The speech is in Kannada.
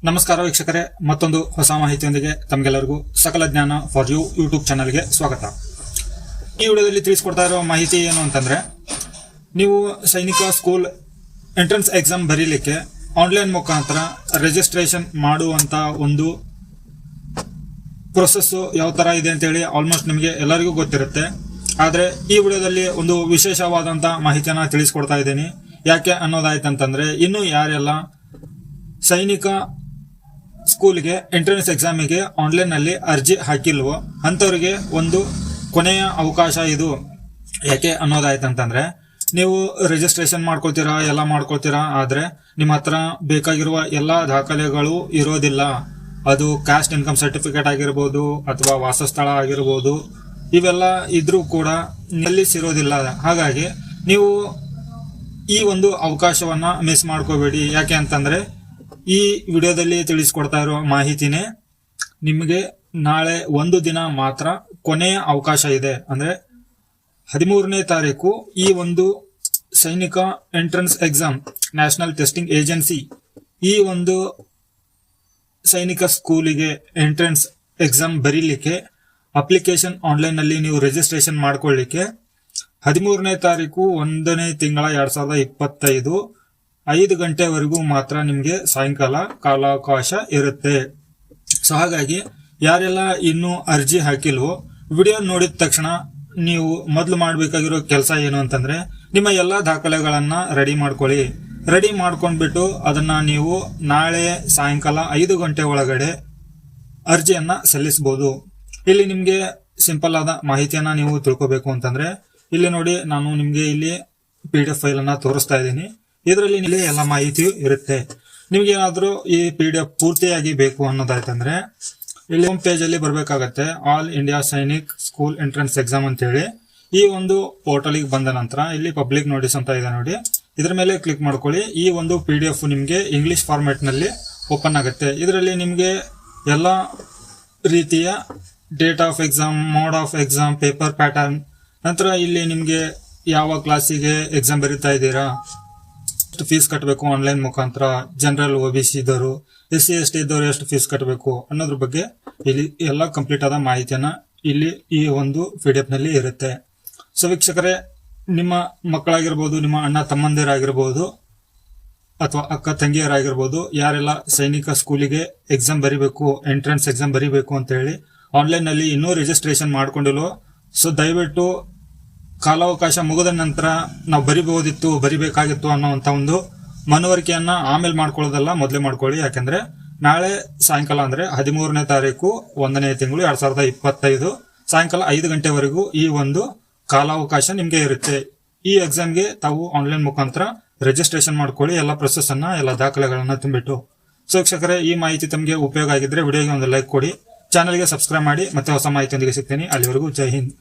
ನಮಸ್ಕಾರ ವೀಕ್ಷಕರೇ, ಮತ್ತೊಂದು ಹೊಸ ಮಾಹಿತಿಯೊಂದಿಗೆ ತಮಗೆಲ್ಲರಿಗೂ ಸಕಲ ಜ್ಞಾನ ಫಾರ್ ಯು ಯೂಟ್ಯೂಬ್ ಚಾನಲ್ಗೆ ಸ್ವಾಗತ. ಈ ವಿಡಿಯೋದಲ್ಲಿ ತಿಳಿಸ್ಕೊಡ್ತಾ ಇರೋ ಮಾಹಿತಿ ಏನು ಅಂತಂದ್ರೆ, ನೀವು ಸೈನಿಕ ಸ್ಕೂಲ್ ಎಂಟ್ರೆನ್ಸ್ ಎಕ್ಸಾಮ್ ಬರೀಲಿಕ್ಕೆ ಆನ್ಲೈನ್ ಮುಖಾಂತರ ರಿಜಿಸ್ಟ್ರೇಷನ್ ಮಾಡುವಂತ ಒಂದು ಪ್ರೊಸೆಸ್ ಯಾವ ತರ ಇದೆ ಅಂತೇಳಿ ಆಲ್ಮೋಸ್ಟ್ ನಿಮಗೆ ಎಲ್ಲರಿಗೂ ಗೊತ್ತಿರುತ್ತೆ. ಆದ್ರೆ ಈ ವಿಡಿಯೋದಲ್ಲಿ ಒಂದು ವಿಶೇಷವಾದಂತ ಮಾಹಿತಿಯನ್ನ ತಿಳಿಸ್ಕೊಡ್ತಾ ಇದ್ದೀನಿ. ಯಾಕೆ ಅನ್ನೋದಾಯ್ತಂತಂದ್ರೆ, ಇನ್ನು ಯಾರೆಲ್ಲ ಸೈನಿಕ ಸ್ಕೂಲ್ಗೆ ಎಂಟ್ರೆನ್ಸ್ ಎಕ್ಸಾಮಿಗೆ ಆನ್ಲೈನ್ ನಲ್ಲಿ ಅರ್ಜಿ ಹಾಕಿಲ್ವೋ ಅಂತವರಿಗೆ ಒಂದು ಕೊನೆಯ ಅವಕಾಶ ಇದು. ಯಾಕೆ ಅನ್ನೋದಾಯ್ತಂತಂದ್ರೆ, ನೀವು ರಿಜಿಸ್ಟ್ರೇಷನ್ ಮಾಡ್ಕೊಳ್ತೀರಾ, ಆದ್ರೆ ನಿಮ್ಮ ಹತ್ರ ಬೇಕಾಗಿರುವ ಎಲ್ಲಾ ದಾಖಲೆಗಳು ಇರೋದಿಲ್ಲ. ಅದು ಕಾಸ್ಟ್ ಇನ್ಕಮ್ ಸರ್ಟಿಫಿಕೇಟ್ ಆಗಿರ್ಬೋದು ಅಥವಾ ವಾಸಸ್ಥಳ ಆಗಿರ್ಬೋದು, ಇವೆಲ್ಲ ಇದ್ರೂ ಕೂಡ ನಿಲ್ಲಿಸಿರೋದಿಲ್ಲ. ಹಾಗಾಗಿ ನೀವು ಈ ಒಂದು ಅವಕಾಶವನ್ನ ಮಿಸ್ ಮಾಡ್ಕೋಬೇಡಿ. ಯಾಕೆ ಅಂತಂದ್ರೆ, ಈ ವಿಡಿಯೋದಲ್ಲಿ ತಿಳಿಸ್ಕೊಡ್ತಾ ಇರೋ ಮಾಹಿತಿನೇ ನಿಮಗೆ ನಾಳೆ ಒಂದು ದಿನ ಮಾತ್ರ ಕೊನೆಯ ಅವಕಾಶ ಇದೆ. ಅಂದ್ರೆ 13ನೇ ತಾರೀಕು ಈ ಒಂದು ಸೈನಿಕ entrance exam national testing agency ಈ ಒಂದು ಸೈನಿಕ ಸ್ಕೂಲಿಗೆ ಎಂಟ್ರೆನ್ಸ್ ಎಕ್ಸಾಮ್ ಬರೀಲಿಕ್ಕೆ ಅಪ್ಲಿಕೇಶನ್ ಆನ್ಲೈನ್ ನಲ್ಲಿ ನೀವು ರಿಜಿಸ್ಟ್ರೇಷನ್ ಮಾಡ್ಕೊಳ್ಳಿಕ್ಕೆ 13ನೇ ತಾರೀಕು 1ನೇ ತಿಂಗಳ 2025 5 ಗಂಟೆವರೆಗೂ ಮಾತ್ರ ನಿಮಗೆ ಸಾಯಂಕಾಲ ಕಾಲಾವಕಾಶ ಇರುತ್ತೆ. ಸೊ ಹಾಗಾಗಿ ಯಾರೆಲ್ಲ ಇನ್ನೂ ಅರ್ಜಿ ಹಾಕಿಲ್ವೋ, ವಿಡಿಯೋ ನೋಡಿದ ತಕ್ಷಣ ನೀವು ಮೊದಲು ಮಾಡಬೇಕಾಗಿರೋ ಕೆಲಸ ಏನು ಅಂತಂದ್ರೆ, ನಿಮ್ಮ ಎಲ್ಲಾ ದಾಖಲೆಗಳನ್ನ ರೆಡಿ ಮಾಡ್ಕೊಳ್ಳಿ. ರೆಡಿ ಮಾಡ್ಕೊಂಡ್ಬಿಟ್ಟು ಅದನ್ನ ನೀವು ನಾಳೆ ಸಾಯಂಕಾಲ 5 ಗಂಟೆ ಒಳಗಡೆ ಅರ್ಜಿಯನ್ನ ಸಲ್ಲಿಸಬಹುದು. ಇಲ್ಲಿ ನಿಮ್ಗೆ ಸಿಂಪಲ್ ಆದ ಮಾಹಿತಿಯನ್ನ ನೀವು ತಿಳ್ಕೋಬೇಕು ಅಂತಂದ್ರೆ, ಇಲ್ಲಿ ನೋಡಿ, ನಾನು ನಿಮ್ಗೆ ಇಲ್ಲಿ PDF ಫೈಲ್ ಅನ್ನ ತೋರಿಸ್ತಾ ಇದ್ದೀನಿ. ಇದರಲ್ಲಿ ಇಲ್ಲಿ ಎಲ್ಲ ಮಾಹಿತಿಯು ಇರುತ್ತೆ. ನಿಮ್ಗೆ ಏನಾದ್ರೂ ಈ PDF ಪೂರ್ತಿಯಾಗಿ ಬೇಕು ಅನ್ನೋದಾಯ್ತಂದ್ರೆ, ಇಲ್ಲಿ ಹೋಮ್ ಪೇಜ್ ಅಲ್ಲಿ ಬರ್ಬೇಕಾಗತ್ತೆ. All India Sainik school entrance exam ಅಂತ ಹೇಳಿ ಈ ಒಂದು ಪೋರ್ಟಲ್ ಗೆ ಬಂದ ನಂತರ ಇಲ್ಲಿ ಪಬ್ಲಿಕ್ ನೋಟಿಸ್ ಅಂತ ಇದೆ ನೋಡಿ, ಇದ್ರ ಮೇಲೆ ಕ್ಲಿಕ್ ಮಾಡ್ಕೊಳ್ಳಿ. ಈ ಒಂದು PDF ನಿಮ್ಗೆ ಇಂಗ್ಲಿಷ್ ಫಾರ್ಮ್ಯಾಟ್ ನಲ್ಲಿ ಓಪನ್ ಆಗುತ್ತೆ. ಇದರಲ್ಲಿ ನಿಮ್ಗೆ ಎಲ್ಲಾ ರೀತಿಯ date of exam, mode of exam, paper pattern, ನಂತರ ಇಲ್ಲಿ ನಿಮ್ಗೆ ಯಾವ ಕ್ಲಾಸಿಗೆ ಎಕ್ಸಾಮ್ ಬರೀತಾ ಇದ್ದೀರಾ, ಎಷ್ಟು ಫೀಸ್ ಕಟ್ಟಬೇಕು ಆನ್ಲೈನ್ ಮುಖಾಂತರ, ಜನರಲ್ OBC ಇದ್ದವರು, SC ST ಇದ್ದವರು ಎಷ್ಟು ಫೀಸ್ ಕಟ್ಟಬೇಕು ಅನ್ನೋದ್ರ ಬಗ್ಗೆ ಇಲ್ಲಿ ಎಲ್ಲ ಕಂಪ್ಲೀಟ್ ಆದ ಮಾಹಿತಿಯನ್ನ ಇಲ್ಲಿ ಈ ಒಂದು PDF ನಲ್ಲಿ ಇರುತ್ತೆ. ಸೊ ವೀಕ್ಷಕರೇ, ನಿಮ್ಮ ಮಕ್ಕಳಾಗಿರ್ಬೋದು, ನಿಮ್ಮ ಅಣ್ಣ ತಮ್ಮಂದಿರಾಗಿರ್ಬೋದು ಅಥವಾ ಅಕ್ಕ ತಂಗಿಯರಾಗಿರ್ಬೋದು, ಯಾರೆಲ್ಲ ಸೈನಿಕ ಸ್ಕೂಲಿಗೆ ಎಕ್ಸಾಮ್ ಬರೀಬೇಕು, ಎಂಟ್ರೆನ್ಸ್ ಎಕ್ಸಾಮ್ ಬರೀಬೇಕು ಅಂತ ಹೇಳಿ ಆನ್ಲೈನ್ ನಲ್ಲಿ ಇನ್ನೂ ರಿಜಿಸ್ಟ್ರೇಷನ್ ಮಾಡ್ಕೊಂಡಿಲ್ವೋ, ಸೊ ದಯವಿಟ್ಟು ಕಾಲಾವಕಾಶ ಮುಗಿದ ನಂತರ ನಾವು ಬರಿಬೇಕಾಗಿತ್ತು ಅನ್ನೋಂತ ಒಂದು ಮನವರಿಕೆಯನ್ನ ಆಮೇಲೆ ಮಾಡ್ಕೊಳ್ಳೋದಲ್ಲ, ಮೊದಲೇ ಮಾಡ್ಕೊಳ್ಳಿ. ಯಾಕಂದ್ರೆ ನಾಳೆ ಸಾಯಂಕಾಲ ಅಂದ್ರೆ 13ನೇ ತಾರೀಕು 1ನೇ ತಿಂಗಳು 2025 ಸಾಯಂಕಾಲ 5 ಗಂಟೆವರೆಗೂ ಈ ಒಂದು ಕಾಲಾವಕಾಶ ನಿಮ್ಗೆ ಇರುತ್ತೆ. ಈ ಎಕ್ಸಾಮ್ಗೆ ತಾವು ಆನ್ಲೈನ್ ಮುಖಾಂತರ ರಿಜಿಸ್ಟ್ರೇಷನ್ ಮಾಡ್ಕೊಳ್ಳಿ, ಎಲ್ಲ ಪ್ರೊಸೆಸ್ ಅನ್ನ, ಎಲ್ಲ ದಾಖಲೆಗಳನ್ನ ತುಂಬಿಟ್ಟು. ಸೊ ವೀಕ್ಷಕರೇ, ಈ ಮಾಹಿತಿ ತಮಗೆ ಉಪಯೋಗ ಆಗಿದ್ರೆ ವಿಡಿಯೋಗೆ ಒಂದು ಲೈಕ್ ಕೊಡಿ, ಚಾನಲ್ಗೆ ಸಬ್ಸ್ಕ್ರೈಬ್ ಮಾಡಿ. ಮತ್ತೆ ಹೊಸ ಮಾಹಿತಿಯೊಂದಿಗೆ ಸಿಗ್ತೀನಿ. ಅಲ್ಲಿವರೆಗೂ ಜೈ ಹಿಂದ್.